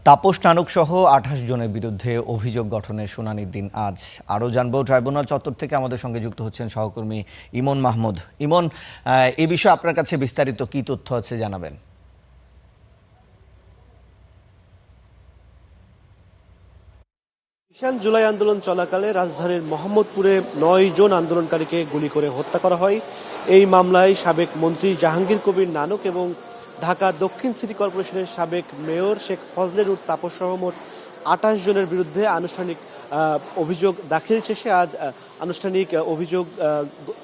তাপস নানক সহ ২৮ জনের বিরুদ্ধে অভিযোগ গঠনের শুনানির দিন আজ। আরও জানবো ট্রাইব্যুনাল চত্বর থেকে আমাদের সঙ্গে যুক্ত হচ্ছেন সহকর্মী ইমন মাহমুদ। ইমন, এ বিষয়ে আপনার কাছে বিস্তারিত কি তথ্য আছে জানাবেন। কিষাণ জুলাই আন্দোলন চলাকালে রাজধানীর মোহাম্মদপুরে ৯ জন আন্দোলনকারীকে গুলি করে হত্যা করা হয়। এই মামলায় সাবেক মন্ত্রী জাহাঙ্গীর কবির নানক এবং ঢাকা দক্ষিণ সিটি কর্পোরেশনের সাবেক মেয়র শেখ ফজলের উর তাপস সহ মোট ২৮ জনের বিরুদ্ধে আনুষ্ঠানিক অভিযোগ দাখিল শেষে আজ আনুষ্ঠানিক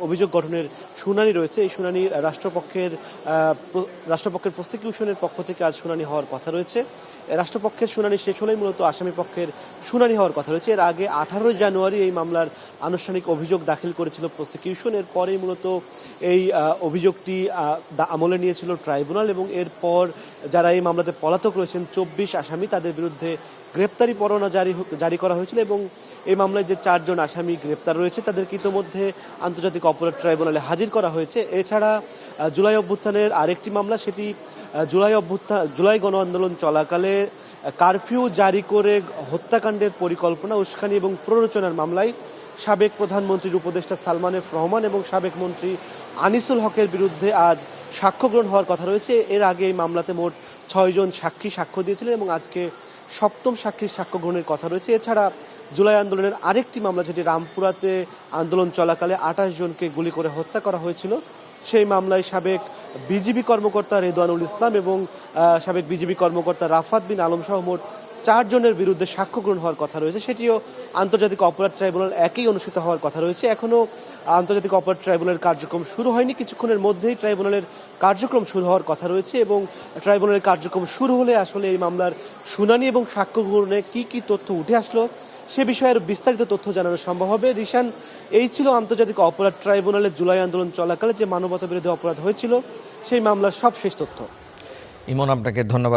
অভিযোগ গঠনের শুনানি রয়েছে। এই শুনানি রাষ্ট্রপক্ষের প্রসিকিউশনের পক্ষ থেকে আজ শুনানি হওয়ার কথা রয়েছে। রাষ্ট্রপক্ষের শুনানি শেষ হলেই মূলত আসামি পক্ষের শুনানি হওয়ার কথা রয়েছে। এর আগে ১৮ জানুয়ারি এই মামলার আনুষ্ঠানিক অভিযোগ দাখিল করেছিল প্রসিকিউশন। এরপরেই মূলত এই অভিযোগটি আমলে নিয়েছিল ট্রাইব্যুনাল এবং এরপর যারা এই মামলাতে পলাতক রয়েছেন ২৪ আসামি, তাদের বিরুদ্ধে গ্রেপ্তারি পরোয়ানা জারি করা হয়েছিল এবং এই মামলায় যে ৪ জন আসামি গ্রেপ্তার রয়েছে তাদেরকে ইতোমধ্যে আন্তর্জাতিক অপরাধ ট্রাইব্যুনালে হাজির করা হয়েছে। এছাড়া জুলাই অভ্যুত্থানের আরেকটি মামলা, সেটি জুলাই গণ আন্দোলন চলাকালে কারফিউ জারি করে হত্যাকাণ্ডের পরিকল্পনা, উস্কানি এবং প্ররোচনার মামলায় সাবেক প্রধানমন্ত্রীর উপদেষ্টা সালমান এফ রহমান এবং সাবেক মন্ত্রী আনিসুল হকের বিরুদ্ধে আজ সাক্ষ্য গ্রহণ হওয়ার কথা রয়েছে। এর আগে এই মামলাতে মোট ৬ জন সাক্ষী সাক্ষ্য দিয়েছিলেন এবং আজকে সপ্তম সাক্ষীর সাক্ষ্য গ্রহণের কথা রয়েছে। এছাড়া জুলাই আন্দোলনের আরেকটি মামলা, যেটি রামপুরাতে আন্দোলন চলাকালে ২৮ জনকে গুলি করে হত্যা করা হয়েছিল, সেই মামলায় সাবেক বিজিবি কর্মকর্তা রেদওয়ানুল ইসলাম এবং সাবেক বিজিবি কর্মকর্তা রাফাত বিন আলম সহ মোট ৪ জনের বিরুদ্ধে সাক্ষ্য গ্রহণ হওয়ার কথা রয়েছে। সেটিও আন্তর্জাতিক অপরাধ ট্রাইব্যুনাল একই অনুষ্ঠিত হওয়ার কথা রয়েছে। এখনও আন্তর্জাতিক অপরাধ ট্রাইব্যুনালের কার্যক্রম শুরু হয়নি। কিছুক্ষণের মধ্যেই ট্রাইব্যুনালের কার্যক্রম শুরু হওয়ার কথা রয়েছে এবং ট্রাইব্যুনালের কার্যক্রম শুরু হলে আসলে এই মামলার শুনানি এবং সাক্ষ্য গ্রহণে কি কি তথ্য উঠে আসলো সে বিষয়ে আরও বিস্তারিত তথ্য জানানো সম্ভব হবে। রিশান, এই ছিল আন্তর্জাতিক অপরাধ ট্রাইব্যুনালের জুলাই আন্দোলন চলাকালে যে মানবতা বিরোধী অপরাধ হয়েছিল সেই মামলার সবশেষ তথ্য। ইমন, আপনাকে ধন্যবাদ।